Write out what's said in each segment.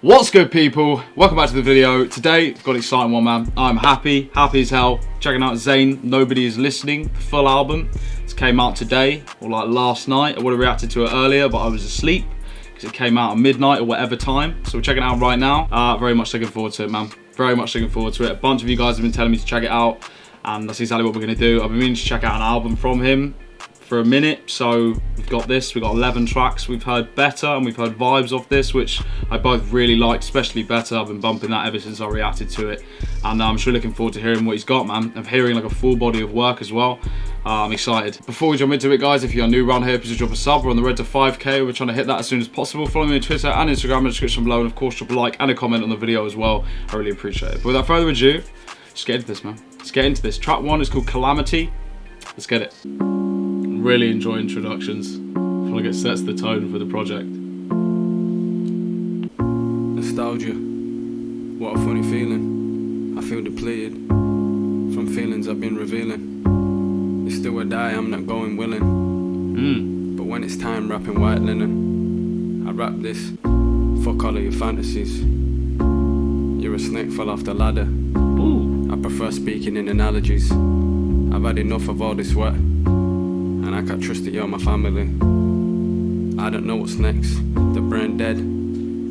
What's good, people? Welcome back to the video. Today, got an exciting one, man. I'm happy as hell. Checking out ZAYN, Nobody Is Listening, the full album. This came out today, or like last night. I would have reacted to it earlier, but I was asleep because it came out at midnight or whatever time. So we're checking it out right now. Very much looking forward to it, man. Very much looking forward to it. A bunch of you guys have been telling me to check it out, and that's exactly what we're gonna do. I've been meaning to check out an album from him for a minute, so we've got this. We've got 11 tracks. We've heard Better and we've heard Vibes off this, which I both really liked, especially Better. I've been bumping that ever since I reacted to it, and I'm sure looking forward to hearing what he's got, man. I'm hearing like a full body of work as well. I'm excited. Before we jump into it, guys, if you're new around here, please drop a sub. We're on the road to 5k. We're trying to hit that as soon as possible. Follow me on Twitter and Instagram in the description below, and of course drop a like and a comment on the video as well. I really appreciate it. But without further ado, let's get into this, man. Let's get into this. Track 1 is called Calamity. Let's get it. Really enjoy introductions. I feel like it sets the tone for the project. Nostalgia, what a funny feeling. I feel depleted from feelings I've been revealing. It's still a die, I'm not going willing. But when it's time wrapping white linen, I wrap this. Fuck all of your fantasies. You're a snake, fell off the ladder. Ooh. I prefer speaking in analogies. I've had enough of all this sweat, and I can't trust that you're my family. I don't know what's next. The brain dead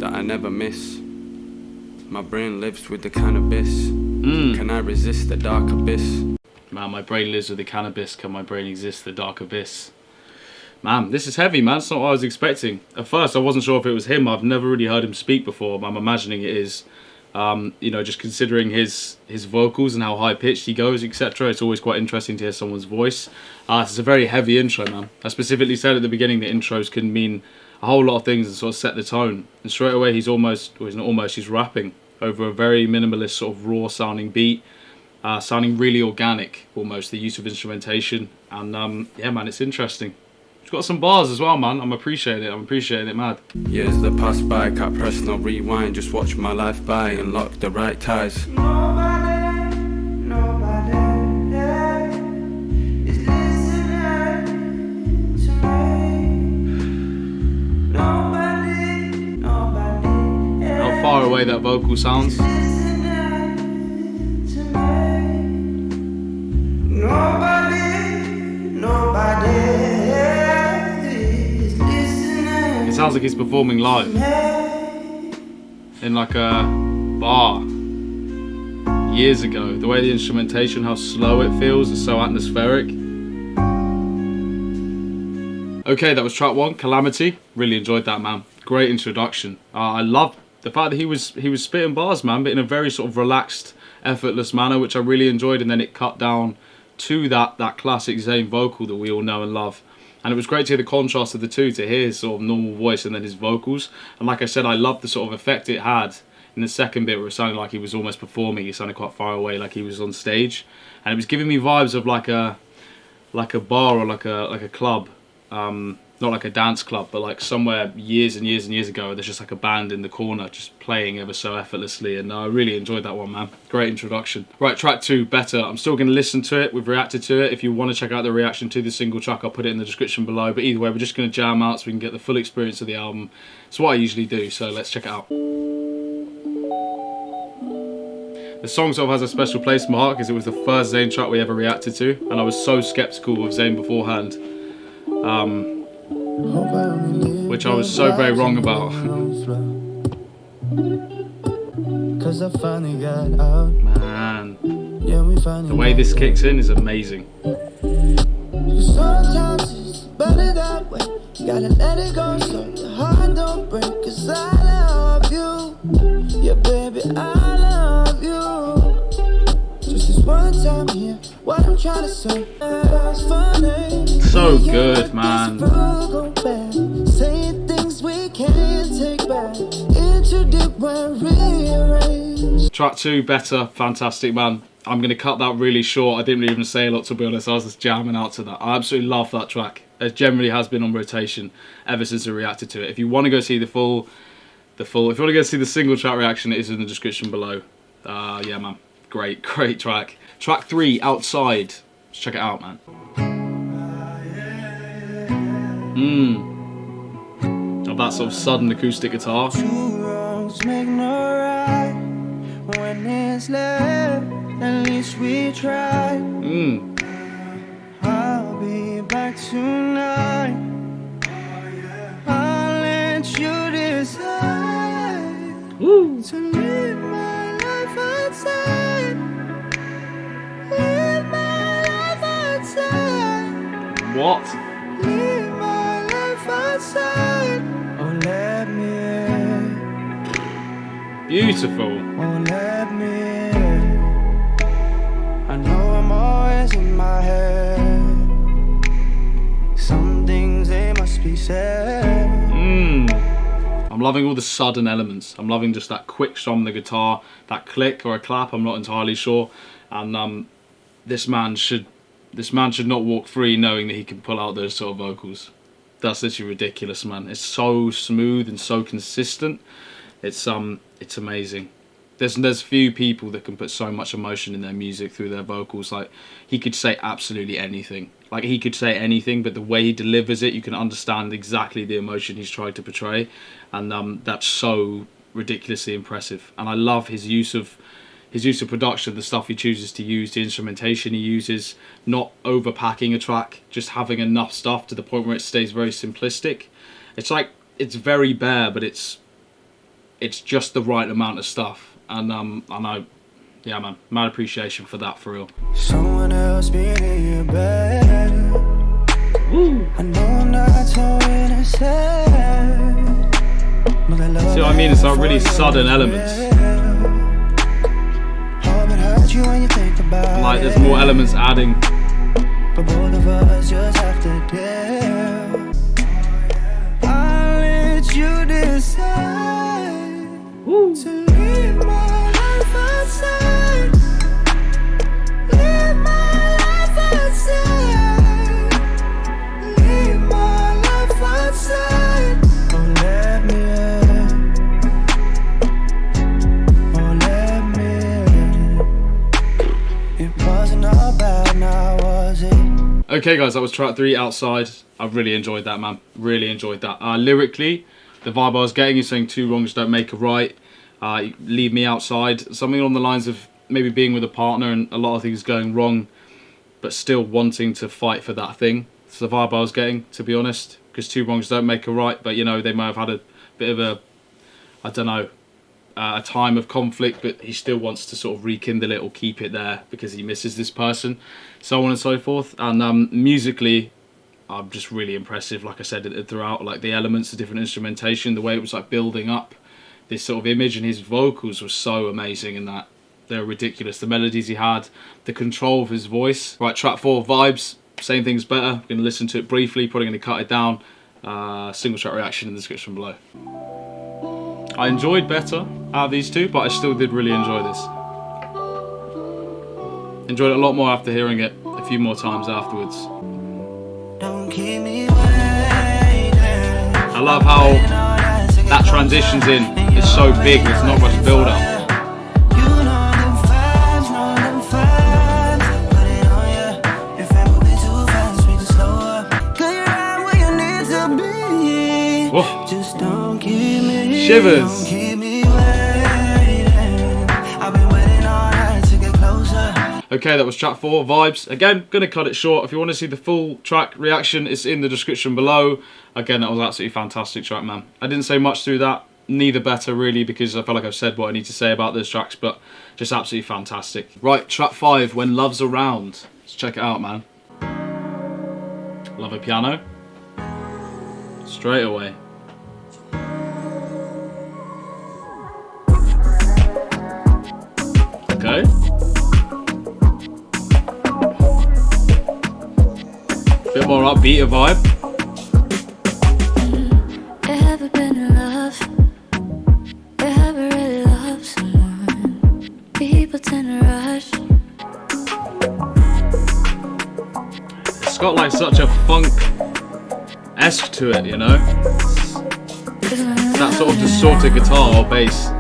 that I never miss. My brain lives with the cannabis. Can I resist the dark abyss? Man, my brain lives with the cannabis. Can my brain resist the dark abyss? Man, this is heavy, man. It's not what I was expecting. At first, I wasn't sure if it was him. I've never really heard him speak before, but I'm imagining it is. You know, just considering his vocals and how high pitched he goes, etc. It's always quite interesting to hear someone's voice. It's a very heavy intro, man. I specifically said at the beginning that intros can mean a whole lot of things and sort of set the tone. And straight away he's he's rapping over a very minimalist sort of raw sounding beat, sounding really organic, almost the use of instrumentation. And yeah, man, it's interesting. It's got some bars as well, man. I'm appreciating it, mad. Years that pass by, can't press no rewind. Just watch my life by and lock the right ties. How far away that vocal sounds. It sounds like he's performing live in like a bar years ago. The way the instrumentation, how slow it feels, is so atmospheric. Okay, that was track 1, Calamity. Really enjoyed that, man. Great introduction. I love the fact that he was spitting bars, man, but in a very sort of relaxed, effortless manner, which I really enjoyed. And then it cut down to that classic ZAYN vocal that we all know and love. And it was great to hear the contrast of the two, to hear his sort of normal voice and then his vocals. And like I said, I loved the sort of effect it had in the second bit where it sounded like he was almost performing. He sounded quite far away, like he was on stage. And it was giving me vibes of like a bar or like a club. Not like a dance club, but like somewhere years and years and years ago, there's just like a band in the corner just playing ever so effortlessly, and I really enjoyed that one, man. Great introduction. Right, track 2, Better. I'm still going to listen to it. We've reacted to it. If you want to check out the reaction to the single track, I'll put it in the description below, but either way, we're just going to jam out so we can get the full experience of the album. It's what I usually do, so let's check it out. The song sort of has a special place in my heart because it was the first ZAYN track we ever reacted to, and I was so skeptical of ZAYN beforehand. Which I was so very wrong about. Man, the way this kicks in is amazing. Sometimes it's better that way. Gotta let it go so your heart don't break. 'Cause I love you, yeah baby, I love you. Just this one time here, what I'm trying to say is funny. So good, man. Say things we can't take back. Into deep when rearrange. Track 2, Better, fantastic, man. I'm going to cut that really short. I didn't even say a lot, to be honest. I was just jamming out to that. I absolutely love that track. It generally has been on rotation ever since I reacted to it. If you want to go see if you want to go see the single track reaction, it is in the description below. Yeah, man. Great track. Track 3, Outside. Let's check it out, man. Of that sort of sudden acoustic guitar. Two wrongs make we tried. I'll be back tonight. I'll let you decide to live my life outside. Live my life outside. What? Live my life outside. Oh, let me in. Beautiful. Oh, let me in. I know I'm always in my head. Some things they must be said. I'm loving all the sudden elements. I'm loving just that quick strum on the guitar, that click or a clap. I'm not entirely sure. And this man should not walk free knowing that he can pull out those sort of vocals. That's literally ridiculous, man. It's so smooth and so consistent. It's amazing. There's few people that can put so much emotion in their music through their vocals. Like, he could say absolutely anything. Like, he could say anything, but the way he delivers it, you can understand exactly the emotion he's trying to portray. And that's so ridiculously impressive. And I love his use of production, the stuff he chooses to use, the instrumentation he uses, not overpacking a track, just having enough stuff to the point where it stays very simplistic. It's like, it's very bare, but it's just the right amount of stuff. And yeah, man, mad appreciation for that, for real. Someone else being in your bed. I know I'm not so innocent, but I love. See what I mean? It's like really sudden elements. Like, there's more elements adding. But both of us just have to deal. I'll let you decide to live my life outside. Live my life outside. Live my life outside. Oh, let me in. Oh, let me in. It wasn't all bad, now was it? Okay, guys, that was track 3, Outside. I really enjoyed that, man. Really enjoyed that. Lyrically, the vibe I was getting is saying 2 wrongs don't make a right. Leave me outside. Something along the lines of maybe being with a partner and a lot of things going wrong, but still wanting to fight for that thing. It's the vibe I was getting, to be honest, because 2 wrongs don't make a right, but, you know, they may have had a bit of a, I don't know, a time of conflict, but he still wants to sort of rekindle it or keep it there because he misses this person, so on and so forth. And musically, I'm just really impressive, like I said, throughout, like the elements, the different instrumentation, the way it was like building up this sort of image, and his vocals were so amazing in that. They're ridiculous. The melodies he had, the control of his voice. Right, track 4, Vibes. Same thing's better. I'm going to listen to it briefly, probably going to cut it down. Single track reaction in the description below. I enjoyed better out of these two, but I still did really enjoy this. Enjoyed it a lot more after hearing it a few more times afterwards. Don't keep me waiting. I love how that transitions in. It's so big, there's not much build up. Whoa. Just don't keep me, Shivers. don't keep me waiting. I've been waiting all night to get closer. Okay, that was track 4, Vibes. Again, gonna cut it short. If you want to see the full track reaction, it's in the description below. Again, that was absolutely fantastic track, man. I didn't say much through that, neither better really, because I feel like I've said what I need to say about those tracks, but just absolutely fantastic. Right, track 5, When Love's Around. Let's check it out, man. Love a piano. Straight away. Okay. Bit more upbeat a vibe. Ever been in love? Ever really loved someone? People tend to rush. It's got like such a funk-esque to it, you know? That sort of distorted guitar or bass.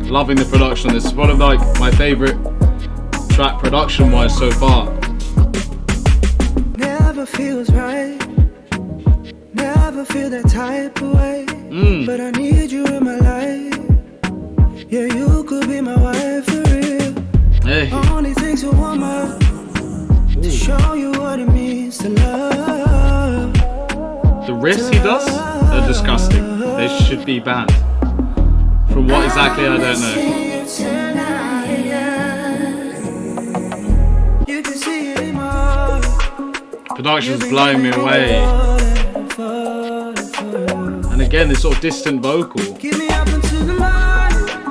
Loving the production. This is one of like my favourite track production-wise so far. Never feels right. Never feel that type of way. But I need you in my life. Yeah, you could be my wife. riffs he does are disgusting. They should be banned. From what exactly, I don't know. Production's blowing me away. And again, this sort of distant vocal.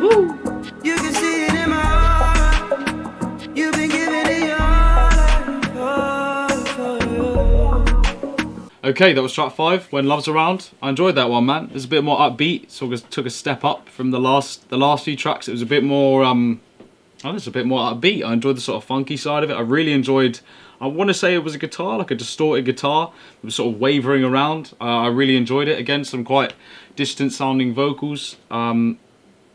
Woo. Okay, that was track 5, When Love's Around. I enjoyed that one, man. It was a bit more upbeat, sort of took a step up from the last few tracks. It was a bit more, it's a bit more upbeat. I enjoyed the sort of funky side of it. I really enjoyed, I want to say it was a guitar, like a distorted guitar. It was sort of wavering around. I really enjoyed it. Again, some quite distant sounding vocals. I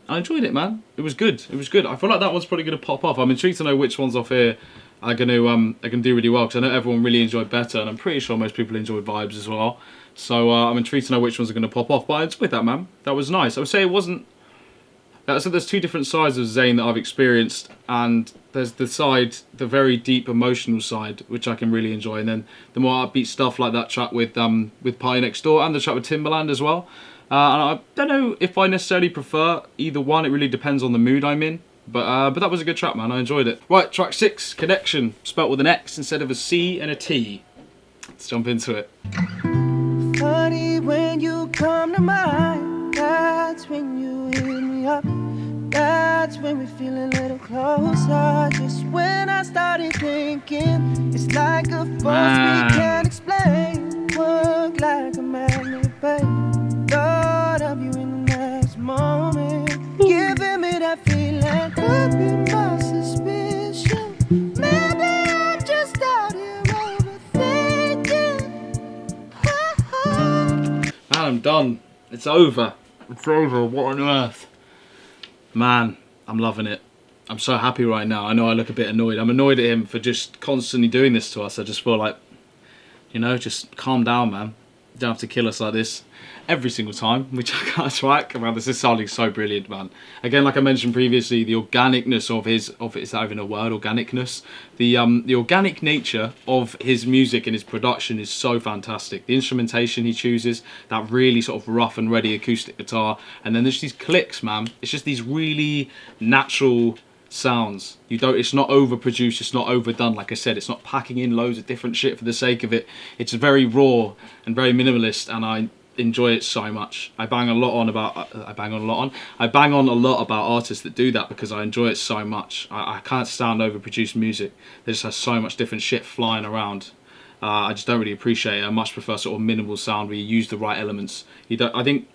enjoyed it, man. It was good. It was good. I feel like that one's probably going to pop off. I'm intrigued to know which ones off here are going to do really well, because I know everyone really enjoyed Better, and I'm pretty sure most people enjoyed Vibes as well. So I'm intrigued to know which ones are going to pop off. But I enjoyed that, man. That was nice. I would say it wasn't. So there's two different sides of Zayn that I've experienced, and there's the very deep emotional side, which I can really enjoy, and then the more upbeat stuff like that track with Party Next Door and the track with Timbaland as well. And I don't know if I necessarily prefer either one. It really depends on the mood I'm in. But that was a good track, man. I enjoyed it. Right, track 6, Connection, spelt with an X instead of a C and a T. Let's jump into it. Funny when you come to mind, that's when you hit me up. That's when we feel a little closer. Just when I started thinking, it's like a force we can't explain. Work like a magnet, babe. Thought of you in the next moment, giving me that feeling. Could be my suspicion. Maybe I'm just out here overthinking. Man, I'm done. It's over. It's over. What on earth? Man, I'm loving it. I'm so happy right now. I know I look a bit annoyed. I'm annoyed at him for just constantly doing this to us. I just feel like, just calm down, man. You don't have to kill us like this every single time we check out a track. Man, this is sounding so brilliant, man. Again, like I mentioned previously, the organicness of is that even a word, organicness? The organic nature of his music and his production is so fantastic. The instrumentation he chooses, that really sort of rough and ready acoustic guitar, and then there's these clicks, man. It's just these really natural sounds. It's not overproduced, it's not overdone. Like I said, it's not packing in loads of different shit for the sake of it. It's very raw and very minimalist, and I enjoy it so much. I bang on a lot about artists that do that because I enjoy it so much. I can't stand overproduced music. There just has so much different shit flying around. I just don't really appreciate it. I much prefer sort of minimal sound where you use the right elements. I think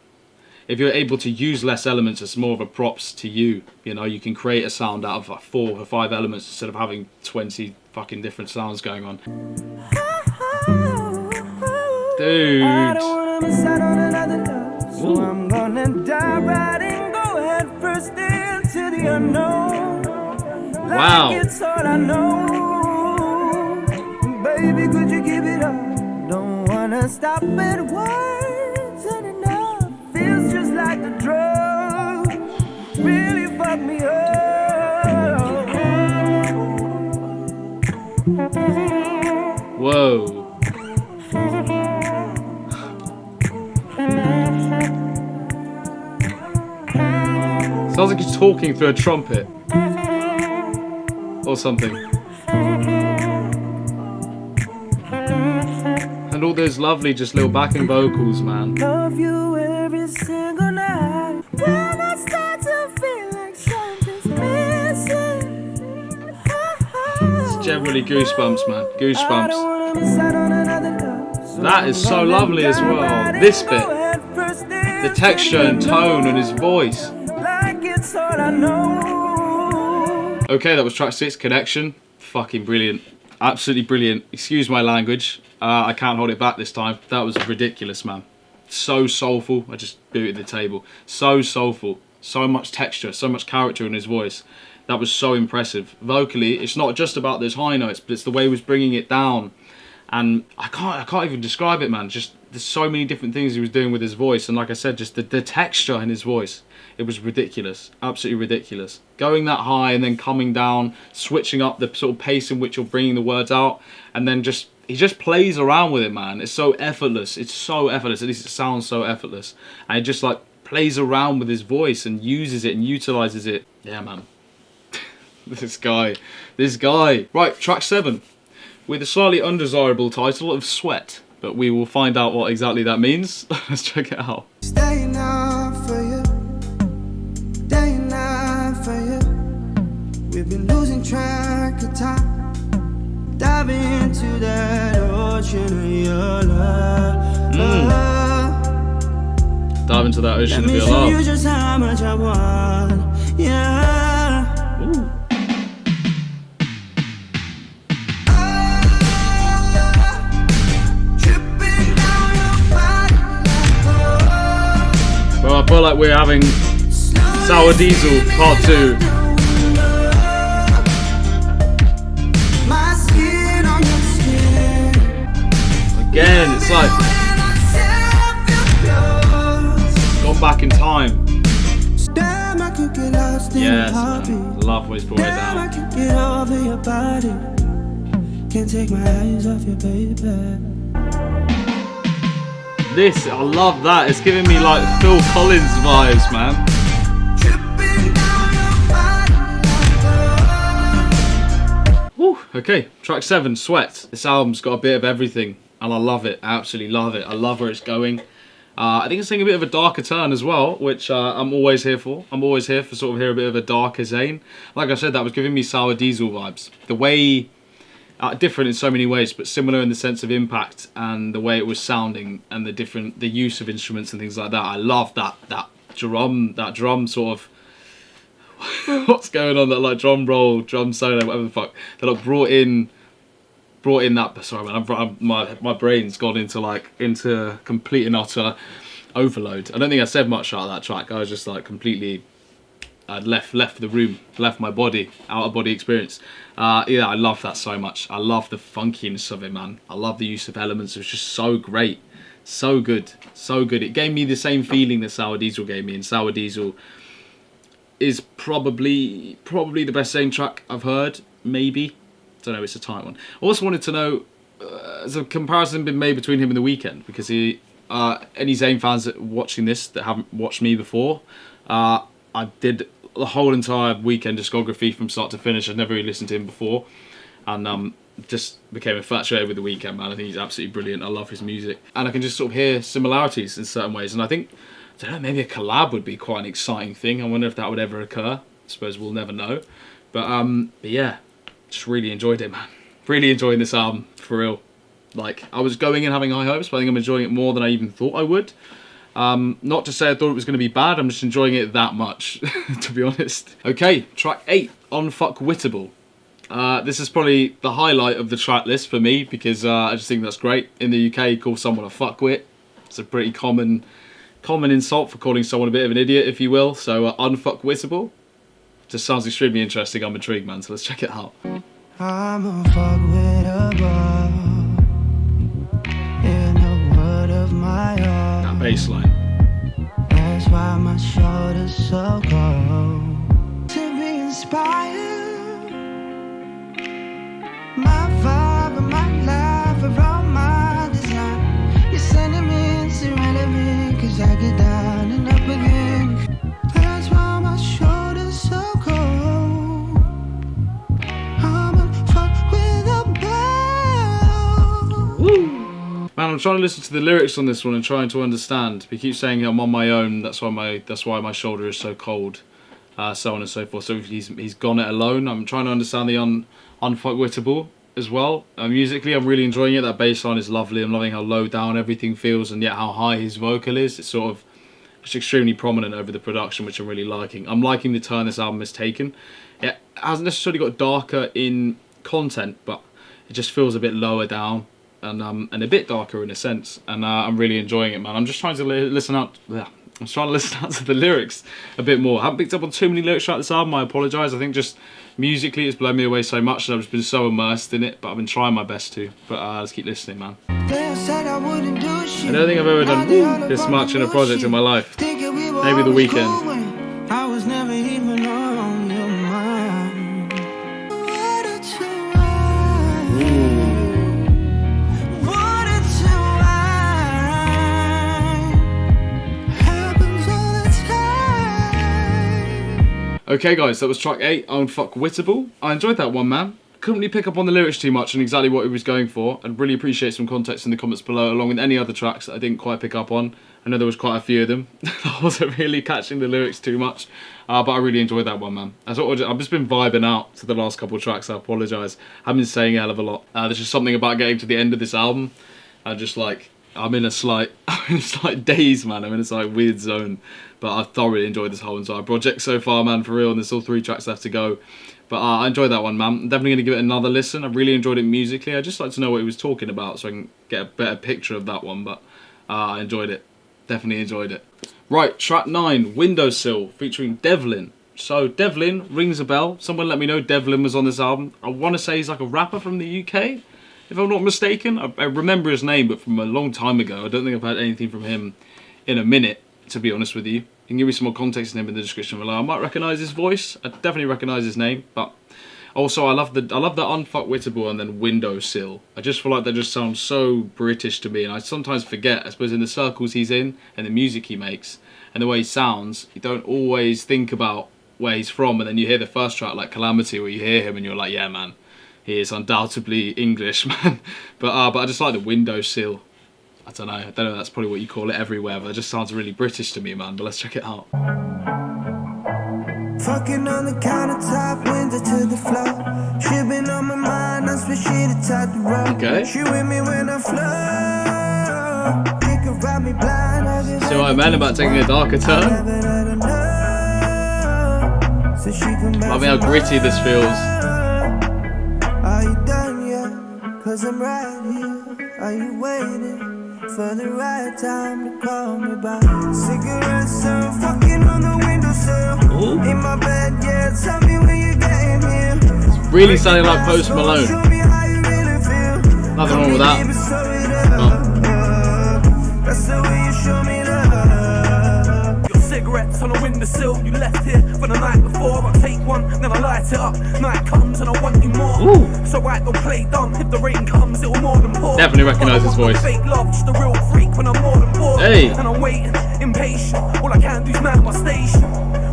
if you're able to use less elements, it's more of a props to you. You can create a sound out of like 4 or 5 elements instead of having 20 fucking different sounds going on. Dude. I don't wanna miss out on another love, so I'm gonna dive right in, go head first into the unknown. Wow. Like it's all I know. Baby, could you give it up? Don't wanna stop at words and enough. Feels just like a drug. Really fuck me up. Whoa. Sounds like he's talking through a trumpet or something. And all those lovely just little backing vocals, man. Love you every single night. When I start to feel like something's missing. It's generally goosebumps, man. Goosebumps. That is so lovely as well. This bit. The texture and tone and his voice. Okay, that was track 6, Connection. Fucking brilliant. Absolutely brilliant. Excuse my language. I can't hold it back this time. That was ridiculous, man. So soulful. I just booted the table. So soulful. So much texture. So much character in his voice. That was so impressive. Vocally, it's not just about those high notes, but it's the way he was bringing it down. And I can't even describe it, man. Just there's so many different things he was doing with his voice, and like I said, just the texture in his voice, it was ridiculous, absolutely ridiculous. Going that high and then coming down, switching up the sort of pace in which you're bringing the words out, and then just he just plays around with it, man. It's so effortless. It's so effortless. At least it sounds so effortless. And he just like plays around with his voice and uses it and utilizes it. Yeah, man. This guy. Right, track 7. With a slightly undesirable title of Sweat. But we will find out what exactly that means. Let's check it out. Staying up for you, staying up for you. We've been losing track of time, diving into that ocean of your love. Dive into that ocean of your Let me show you love. just how much I want, yeah. Ooh. Well, I feel like we're having Sour Diesel Part 2. Again, it's like gone back in time. Yes, man. Love when he's brought it down. Can't take my eyes off your baby. This, I love that. It's giving me like Phil Collins vibes, man. Woo, okay, track 7, Sweat. This album's got a bit of everything, and I love it. I absolutely love it. I love where it's going. I think it's taking a bit of a darker turn as well, which I'm always here for. I'm always here for sort of hear a bit of a darker Zayn. Like I said, that was giving me Sour Diesel vibes. The way, different in so many ways, but similar in the sense of impact and the way it was sounding and the use of instruments and things like that. I love that drum sort of what's going on, that like drum roll, drum solo, whatever the fuck. That like brought in that. Sorry, man, my brain's gone into complete and utter overload. I don't think I said much out of that track. I was just like completely. I'd left the room, left my body, out of body experience. Yeah, I love that so much. I love the funkiness of it, man. I love the use of elements. It was just so great, so good, so good. It gave me the same feeling that Sour Diesel gave me, and Sour Diesel is probably the best Zayn track I've heard. Maybe, don't know. It's a tight one. I also wanted to know, has a comparison been made between him and The Weeknd? Because any Zayn fans that watching this that haven't watched me before, I did the whole entire Weeknd discography from start to finish. I'd never really listened to him before, and just became infatuated with The Weeknd, man. I think he's absolutely brilliant. I love his music, and I can just sort of hear similarities in certain ways. And I think, I don't know, maybe a collab would be quite an exciting thing. I wonder if that would ever occur. I suppose we'll never know. But yeah, just really enjoyed it, man. Really enjoying this album, for real. Like, I was going in having high hopes, but I think I'm enjoying it more than I even thought I would. Not to say I thought it was going to be bad, I'm just enjoying it that much, to be honest. Okay, track 8, Unfuckwittable. This is probably the highlight of the track list for me, because I just think that's great. In the UK, you call someone a fuckwit. It's a pretty common insult for calling someone a bit of an idiot, if you will. So, Unfuckwittable just sounds extremely interesting. I'm intrigued, man, so let's check it out. I'm unfuckwittable, in the word of my own. That bass line. That's why my shoulder's so cold. To be inspired, my vibe and my life are all my design. Your sentiments irrelevant, cause I get down and up again. That's why my shoulder's so cold. I'm unfuckwittable. Woo! Man, I'm trying to listen to the lyrics on this one and trying to understand. He keeps saying I'm on my own. That's why my shoulder is so cold, so on and so forth. So he's gone it alone. I'm trying to understand the unfuckwittable as well. Musically, I'm really enjoying it. That bass line is lovely. I'm loving how low down everything feels, and yet how high his vocal is. It's sort of just extremely prominent over the production, which I'm really liking. I'm liking the turn this album has taken. It hasn't necessarily got darker in content, but it just feels a bit lower down. And a bit darker in a sense, and I'm really enjoying it, man. I'm just trying to listen out to the lyrics a bit more. I haven't picked up on too many lyrics throughout this album. I apologise. I think just musically it's blown me away so much, and I've just been so immersed in it. But I've been trying my best to. But let's keep listening, man. I don't think I've ever done this much in a project in my life. Maybe The Weeknd. I was never even on your mind. Ooh. Okay guys, that was track 8, Unfuckwittable. I enjoyed that one, man. Couldn't really pick up on the lyrics too much and exactly what he was going for. I'd really appreciate some context in the comments below, along with any other tracks that I didn't quite pick up on. I know there was quite a few of them. I wasn't really catching the lyrics too much, but I really enjoyed that one, man. I've just been vibing out to the last couple of tracks. I apologise. I've been saying a hell of a lot. There's just something about getting to the end of this album. I'm in a slight daze, man. I'm in a slight weird zone. But I thoroughly enjoyed this whole entire project so far, man, for real. And there's still 3 tracks left to go. But I enjoyed that one, man. I'm definitely going to give it another listen. I really enjoyed it musically. I just like to know what he was talking about so I can get a better picture of that one. But I enjoyed it. Definitely enjoyed it. Right, track 9, Windowsill, featuring Devlin. So Devlin rings a bell. Someone let me know Devlin was on this album. I want to say he's like a rapper from the UK, if I'm not mistaken. I remember his name, but from a long time ago. I don't think I've had anything from him in a minute, to be honest with you. You can give me some more context on him in the description below. I might recognise his voice. I definitely recognise his name. But also, I love the Unfuckwittable and then Windowsill. I just feel like that just sounds so British to me. And I sometimes forget, I suppose, in the circles he's in and the music he makes and the way he sounds, you don't always think about where he's from. And then you hear the first track, like Calamity, where you hear him and you're like, yeah, man, he is undoubtedly English, man. But I just like the Windowsill. I don't know, that's probably what you call it everywhere, but it just sounds really British to me, man. But let's check it out. Fucking on the countertop, window to the floor. She been on my mind, I swear she the type to roll. Okay. She with me when I flow. She can ride me blind. So I meant about taking a darker turn. Love how gritty this feels. Are you done yet? Cause I'm right here. Are you waiting for the right time to call me back? Cigarettes and fucking on the windowsill. In my bed, yeah, tell me when you're getting here. It's really sounding like Post Malone. Show me how you really feel. Nothing wrong with that. That's the way you show me love. Your cigarettes on a windowsill. You left here for the night before. I take one, then I light it up. Night comes and I want you more. Ooh. So I don't play dumb. If the rain comes, it'll more than pour. Definitely recognise his voice. Fake love, just a real freak when I'm more than bored. Hey. And I'm waiting, impatient. All I can do is man my station.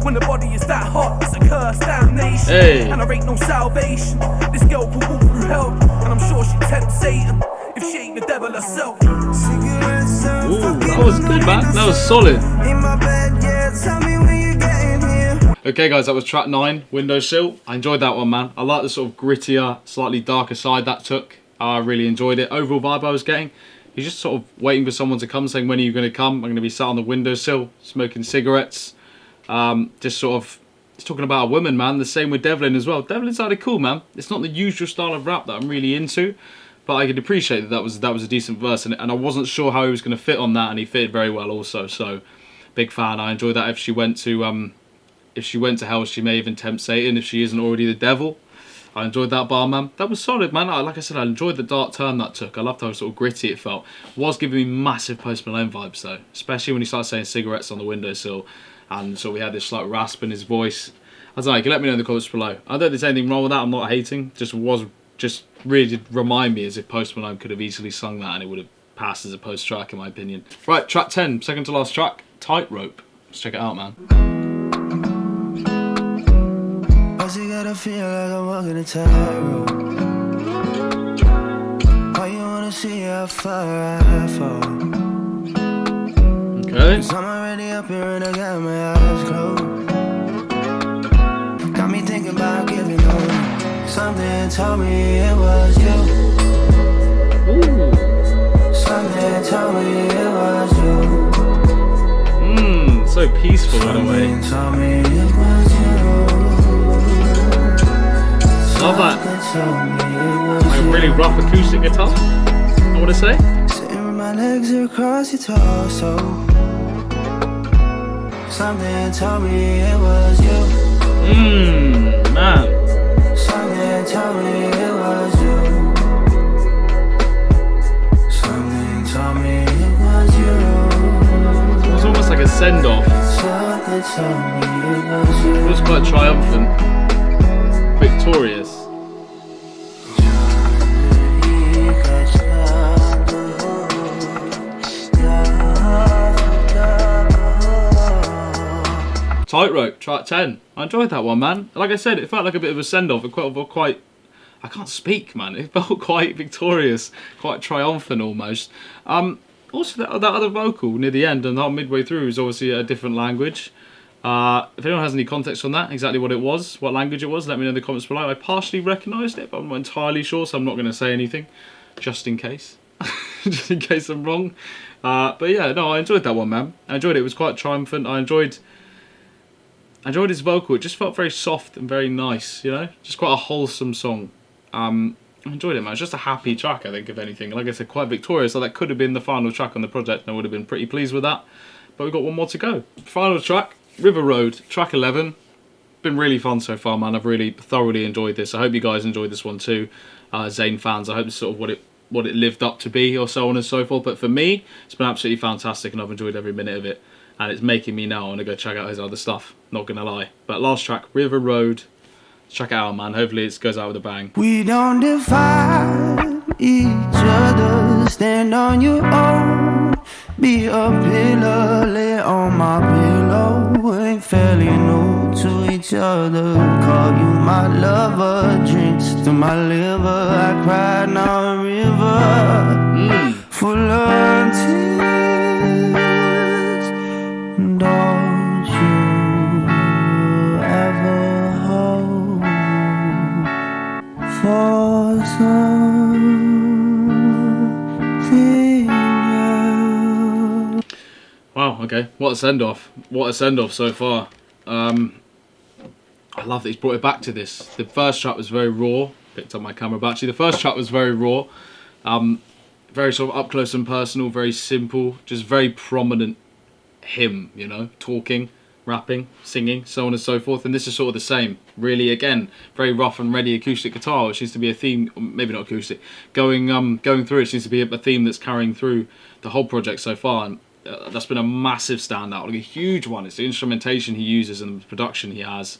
When the body is that hot, it's a curse, damnation. Hey. And there ain't no salvation. This girl could walk through hell, and I'm sure she'd tempt Satan if she ain't the devil herself. Ooh, that was good, man. That was solid. In my bed, yeah, tell me when you're getting here. Okay, guys, that was track 9, Windowsill. I enjoyed that one, man. I like the sort of grittier, slightly darker side that took. I really enjoyed it. Overall vibe I was getting, you're just sort of waiting for someone to come, saying, when are you going to come? I'm going to be sat on the windowsill, smoking cigarettes. Just sort of, it's talking about a woman, man. The same with Devlin as well. Devlin sounded cool, man. It's not the usual style of rap that I'm really into, but I could appreciate that was a decent verse, and I wasn't sure how he was going to fit on that, and he fitted very well also. So, big fan. I enjoyed that. If she went to hell, she may even tempt Satan if she isn't already the devil. I enjoyed that bar, man. That was solid, man. Like I said, I enjoyed the dark turn that took. I loved how sort of gritty it felt. It was giving me massive Post Malone vibes though, especially when he started saying cigarettes on the windowsill, and so we had this slight rasp in his voice. I don't know. You can let me know in the comments below. I don't think there's anything wrong with that. I'm not hating. Just really did remind me as if Post Malone could have easily sung that and it would have passed as a post track in my opinion. Right, track 10, second to last track, Tightrope. Let's check it out, man. I still gotta feel like I'm walking a tightrope. Why you wanna see how far I fall? Okay. 'Cause I'm already up here and I got my eyes closed. Got me thinking about giving up. Something told me it was you. Ooh. Something told me it was you. So peaceful in a way. Something told me it was you. Love that. Like a really rough acoustic guitar, I want to say. Sitting with my legs across your torso. Something told me it was you. Man. Something told me it was you. Something told me it was you. It was almost like a send-off. Something told me it was you. It was quite triumphant. Victorious. Tightrope, track 10. I enjoyed that one, man. Like I said, it felt like a bit of a send-off. It felt quite, I can't speak, man. It felt quite victorious, quite triumphant almost. Also, that other vocal near the end and that midway through is obviously a different language. If anyone has any context on that, exactly what it was, what language it was, let me know in the comments below. I partially recognised it, but I'm not entirely sure, so I'm not going to say anything, just in case. Just in case I'm wrong. But yeah, no, I enjoyed that one, man. I enjoyed it. It was quite triumphant. I enjoyed his vocal. It just felt very soft and very nice, you know? Just quite a wholesome song. I enjoyed it, man. It's just a happy track, I think, if anything. Like I said, quite victorious. So that could have been the final track on the project, and I would have been pretty pleased with that. But we've got one more to go. Final track, River Road, track 11. Been really fun so far, man. I've really thoroughly enjoyed this. I hope you guys enjoyed this one too. ZAYN fans, I hope it's sort of what it lived up to be, or so on and so forth. But for me, it's been absolutely fantastic, and I've enjoyed every minute of it. And it's making me now want to go check out his other stuff. Not gonna lie. But last track, River Road. Check it out, man. Hopefully it goes out with a bang. We don't define each other. Stand on your own. Be a pillar, lay on my pillow. Ain't fairly new to each other. Call you my lover. Drinks to my liver. I cried now a river full of tears. Don't you ever hope for something else. Wow, okay. What a send-off. What a send-off so far. I love that he's brought it back to this. The first track was very raw. Picked up my camera, but actually the first track was very raw. Very sort of up close and personal, very simple, just very prominent him, you know, talking, rapping, singing, so on and so forth. And this is sort of the same, really. Again, very rough and ready acoustic guitar, which seems to be a theme, maybe not acoustic, going through it seems to be a theme that's carrying through the whole project so far. And that's been a massive standout, like a huge one. It's the instrumentation he uses and the production he has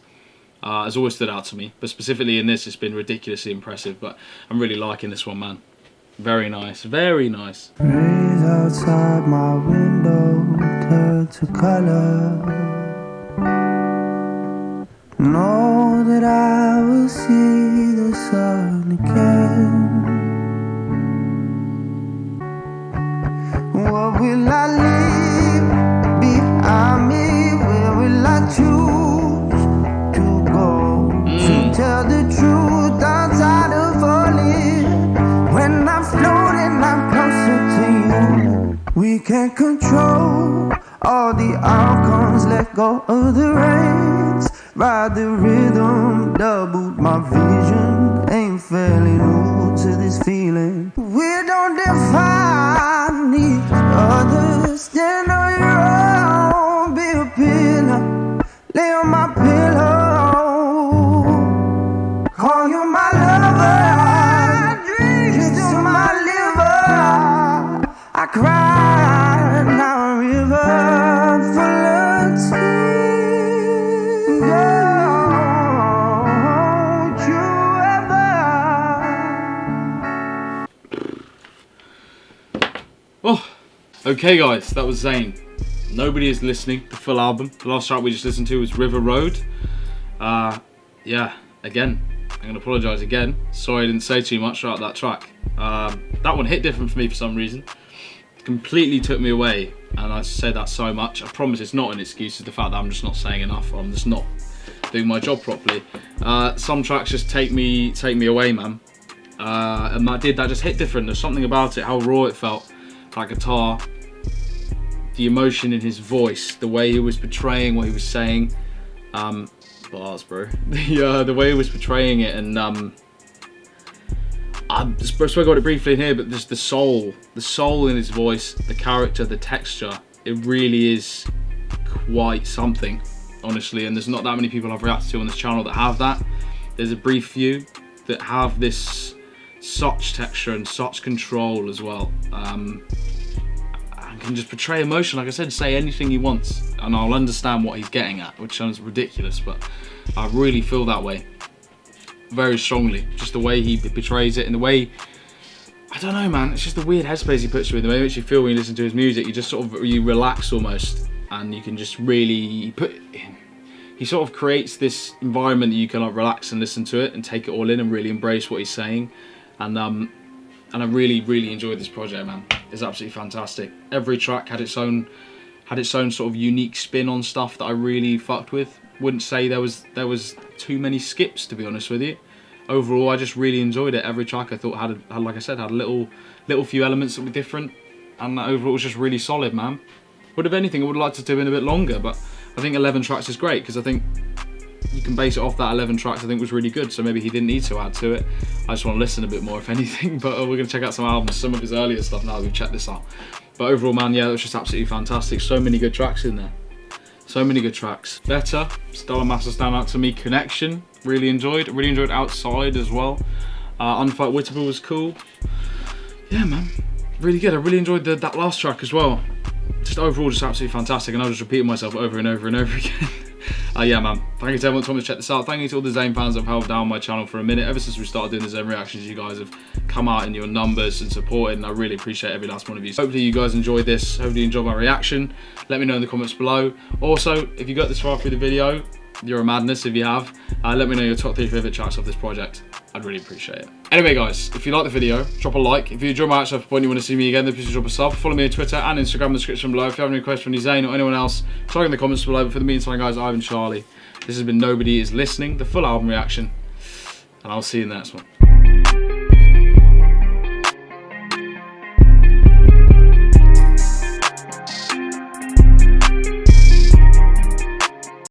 always stood out to me. But specifically in this, it's been ridiculously impressive. But I'm really liking this one, man. Very nice, very nice. Rays outside my window turn to color. Know that I will see the sun again. What will I leave behind me? Where will I choose to go? To tell the truth, I'm tired of falling. When I'm floating, I'm closer to you. We can't control all the outcomes. Let go of the reins. Ride the rhythm, doubled my vision. Ain't fairly new to this feeling. We don't define each other. Stand on your own, be a pillar. Lay on my pillow. Call you my lover. Drinks to my liver. I cried now a river full of tears. Don't you ever. Oh, okay, guys, that was ZAYN. Nobody is listening. The full album. The last track we just listened to was River Road. Yeah, again, I'm going to apologise again. Sorry I didn't say too much about that track. That one hit different for me for some reason. Completely took me away, and I say that so much. I promise it's not an excuse. It's the fact that I'm just not saying enough, or I'm just not doing my job properly. Some tracks just take me away, man. And that just hit different. There's something about it, how raw it felt. That guitar, the emotion in his voice, the way he was portraying what he was saying. Bars, bro. The way he was portraying it, and I spoke about it briefly in here, but just the soul in his voice, the character, the texture, it really is quite something, honestly. And there's not that many people I've reacted to on this channel that have that. There's a brief few that have this such texture and such control as well. And can just portray emotion, like I said, say anything he wants, and I'll understand what he's getting at, which sounds ridiculous, but I really feel that way very strongly. Just the way he portrays it, and the way, I don't know, man, it's just the weird headspace he puts you in, the way it makes you feel when you listen to his music. You just sort of, you relax almost, and you can just really he sort of creates this environment that you can like relax and listen to it and take it all in and really embrace what he's saying. And I really enjoyed this project, man. It's absolutely fantastic. Every track had its own sort of unique spin on stuff that I really fucked with. Wouldn't say there was too many skips, to be honest with you. Overall, I just really enjoyed it. Every track I thought had like I said, had a little few elements that were different, and overall it was just really solid, man. Would have anything I would have liked to do in a bit longer, but I think 11 tracks is great because I think you can base it off that 11 tracks I think was really good, so maybe he didn't need to add to it. I just want to listen a bit more if anything, but we're going to check out some albums, some of his earlier stuff now that we've checked this out. But overall, man, yeah, it was just absolutely fantastic. So many good tracks in there. So many good tracks. Better, still a massive standout to me. Connection, really enjoyed Outside as well. Unfight-Wittable was cool. Yeah, man, really good. I really enjoyed that last track as well. Just overall, just absolutely fantastic, and I was just repeating myself over and over and over again. Yeah, man, thank you to everyone who checked this out. Thank you to all the ZAYN fans that have held down my channel for a minute. Ever since we started doing the ZAYN reactions, you guys have come out in your numbers and supported, and I really appreciate every last one of you. So hopefully you guys enjoyed this. Hopefully you enjoyed my reaction. Let me know in the comments below. Also, if you got this far through the video, you're a madness if you have. Let me know your top 3 favourite tracks of this project. I'd really appreciate it. Anyway, guys, if you like the video, drop a like. If you enjoy my stuff and you want to see me again, then please drop a sub. Follow me on Twitter and Instagram in the description below. If you have any questions for ZAYN or anyone else, tag in the comments below. But for the meantime, guys, I've been Charlie. This has been Nobody Is Listening, the full album reaction, and I'll see you in the next one.